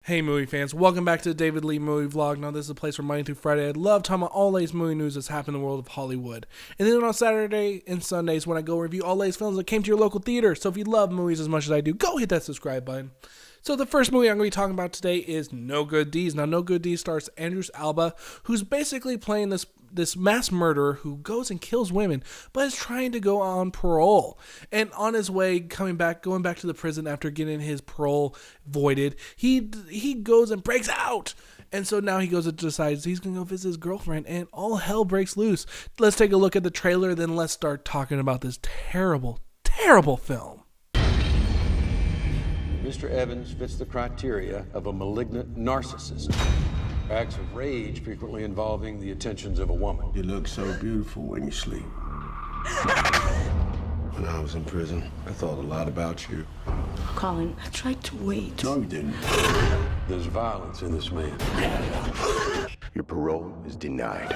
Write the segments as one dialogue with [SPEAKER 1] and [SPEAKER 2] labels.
[SPEAKER 1] Hey movie fans, welcome back to the David Lee Movie Vlog. Now this is a place where Monday through Friday I love talking about all latest movie news that's happened in the world of Hollywood. And then on Saturday and Sundays when I go review all latest films that came to your local theater. So if you love movies as much as I do, go hit that subscribe button. So the first movie I'm going to be talking about today is No Good Deeds. Now No Good Deeds stars Andrews Alba, who's basically playing this mass murderer who goes and kills women, but is trying to go on parole. And on his way going back to the prison after getting his parole voided, he goes and breaks out. And so now he goes and decides he's going to go visit his girlfriend, and all hell breaks loose. Let's take a look at the trailer, then let's start talking about this terrible, terrible film.
[SPEAKER 2] Mr. Evans fits the criteria of a malignant narcissist. Acts of rage frequently involving the attentions of a woman.
[SPEAKER 3] You look so beautiful when you sleep. When I was in prison, I thought a lot about you.
[SPEAKER 4] Colin, I tried to wait.
[SPEAKER 3] No, you didn't.
[SPEAKER 2] There's violence in this man.
[SPEAKER 3] Your parole is denied.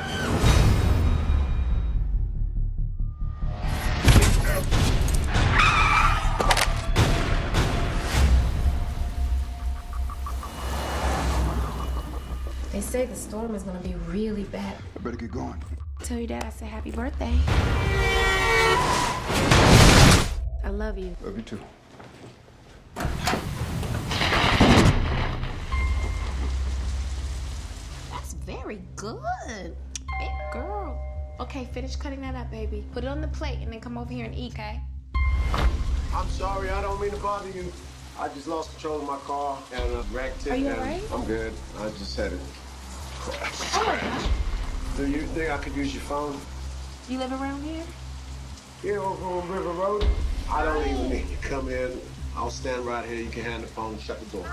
[SPEAKER 4] They say the storm is gonna be really bad.
[SPEAKER 3] I better get going.
[SPEAKER 4] Tell your dad I said happy birthday. I love you.
[SPEAKER 3] Love you too.
[SPEAKER 4] That's very good. Big girl. Okay, finish cutting that up, baby. Put it on the plate and then come over here and eat, okay?
[SPEAKER 5] I'm sorry, I don't mean to bother you. I just lost control of my car and wrecked it.
[SPEAKER 4] Are you
[SPEAKER 5] and
[SPEAKER 4] alright?
[SPEAKER 5] I'm good. I just had it.
[SPEAKER 4] Oh my God.
[SPEAKER 5] Do you think I could use your phone?
[SPEAKER 4] You live around here?
[SPEAKER 5] Here over on River Road? I don't even need you. Come in. I'll stand right here. You can hand the phone and shut the door.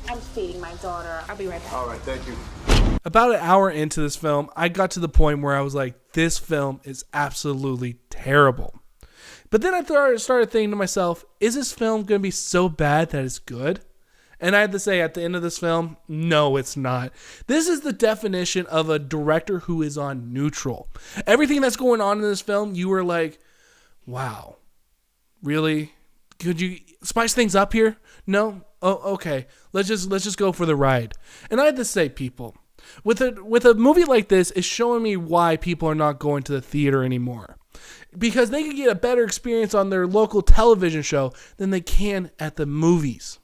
[SPEAKER 4] I'm feeding my daughter. I'll be right back.
[SPEAKER 5] All right, thank you.
[SPEAKER 1] About an hour into this film, I got to the point where I was like, this film is absolutely terrible. But then I started thinking to myself, is this film going to be so bad that it's good? And I had to say at the end of this film, no, it's not. This is the definition of a director who is on neutral. Everything that's going on in this film, you were like, wow, really? Could you spice things up here? No? Oh, okay. Let's just go for the ride. And I had to say, people, with a movie like this, it's showing me why people are not going to the theater anymore. Because they can get a better experience on their local television show than they can at the movies.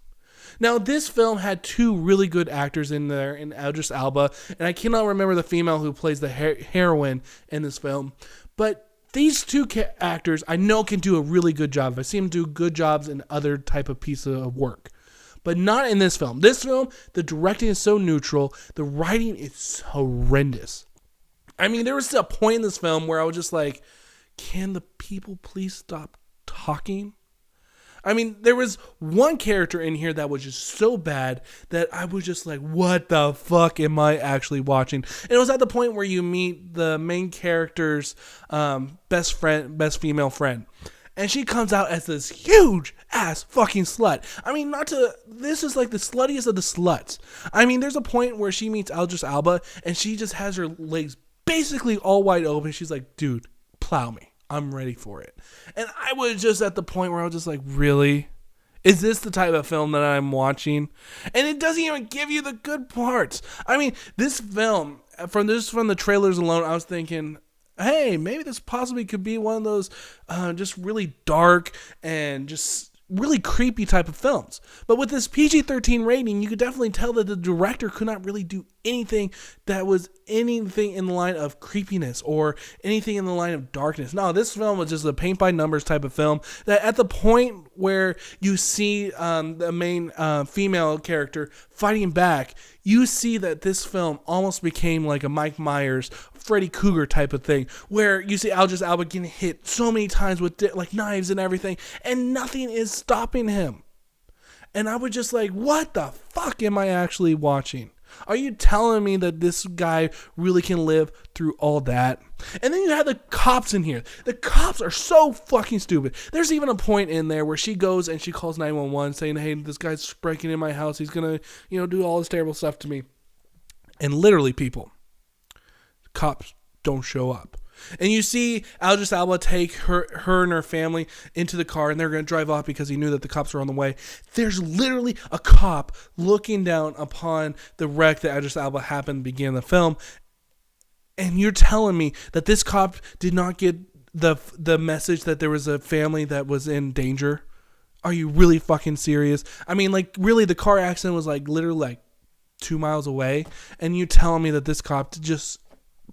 [SPEAKER 1] Now, this film had two really good actors in there, in Idris Elba, and I cannot remember the female who plays the heroine in this film, but these two actors I know can do a really good job. I've seen them do good jobs in other type of pieces of work, but not in this film. This film, the directing is so neutral, the writing is horrendous. I mean, there was a point in this film where I was just like, can the people please stop talking? I mean, there was one character in here that was just so bad that I was just like, what the fuck am I actually watching? And it was at the point where you meet the main character's best female friend. And she comes out as this huge ass fucking slut. I mean, this is like the sluttiest of the sluts. I mean, there's a point where she meets Idris Elba and she just has her legs basically all wide open. She's like, dude, plow me. I'm ready for it. And I was just at the point where I was just like, really? Is this the type of film that I'm watching? And it doesn't even give you the good parts. I mean, this film, from the trailers alone, I was thinking, hey, maybe this possibly could be one of those just really dark and just really creepy type of films. But with this PG-13 rating, you could definitely tell that the director could not really do anything that was anything in the line of creepiness or anything in the line of darkness. No, this film was just a paint by numbers type of film that at the point where you see the main female character fighting back, you see that this film almost became like a Mike Myers, Freddy Krueger type of thing, where you see Idris Elba getting hit so many times with like knives and everything, and nothing is stopping him. And I was just like, what the fuck am I actually watching? Are you telling me that this guy really can live through all that? And then you have the cops in here. The cops are so fucking stupid. There's even a point in there where she goes and she calls 911 saying, hey, this guy's breaking in my house. He's going to, do all this terrible stuff to me. And literally, people, cops don't show up. And you see Idris Elba take her and her family into the car, and they're going to drive off because he knew that the cops were on the way. There's literally a cop looking down upon the wreck that Idris Elba happened to begin the film. And you're telling me that this cop did not get the message that there was a family that was in danger? Are you really fucking serious? I mean, like, really, the car accident was like literally like 2 miles away, and you telling me that this cop just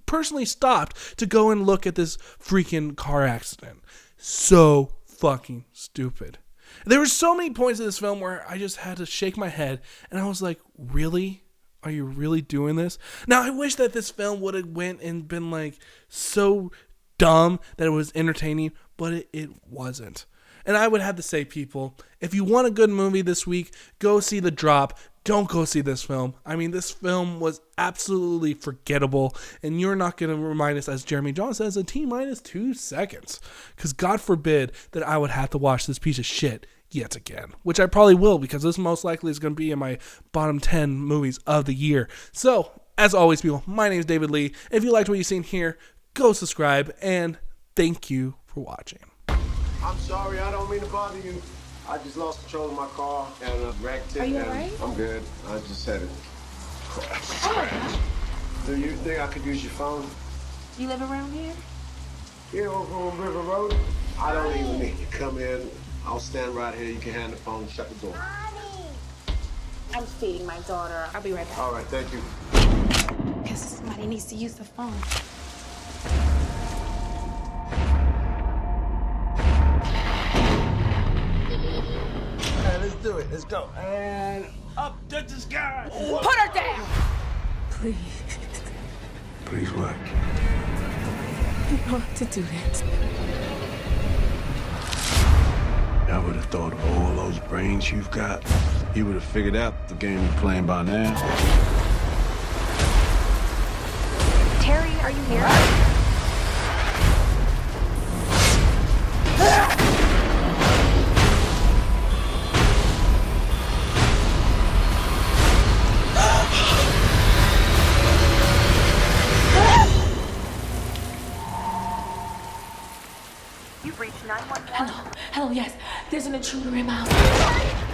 [SPEAKER 1] personally stopped to go and look at this freaking car accident? So fucking stupid. There were so many points in this film where I just had to shake my head, and I was like, really? Are you really doing this? Now, I wish that this film would have went and been like so dumb that it was entertaining, but it wasn't. And I would have to say, people, if you want a good movie this week, go see The Drop. Don't go see this film. I mean, this film was absolutely forgettable, and you're not going to remind us, as Jeremy John says, a T-minus 2 seconds. Because God forbid that I would have to watch this piece of shit yet again, which I probably will, because this most likely is going to be in my bottom 10 movies of the year. So, as always, people, my name is David Lee. If you liked what you've seen here, go subscribe, and thank you for watching.
[SPEAKER 5] I'm sorry, I don't mean to bother you. I just lost control of my car and wrecked it.
[SPEAKER 4] Are you alright?
[SPEAKER 5] I'm good. I just had it. Do you think I could use your phone?
[SPEAKER 4] You live around here?
[SPEAKER 5] Yeah, over on River Road. I don't even need you. Come in. I'll stand right here. You can hand the phone. Shut the door.
[SPEAKER 4] I'm feeding my daughter. I'll be right back.
[SPEAKER 5] All right, thank you.
[SPEAKER 4] Because somebody needs to use the phone.
[SPEAKER 5] Let's do it. Let's go. And up to the sky.
[SPEAKER 4] Put her down!
[SPEAKER 6] Please,
[SPEAKER 3] Please what?
[SPEAKER 6] you don't have to do that.
[SPEAKER 3] I would have thought of all those brains you've got. You would have figured out the game you're playing by now.
[SPEAKER 7] Terry, are you here? You've reached 911.
[SPEAKER 4] Hello, yes. There's an intruder in my house.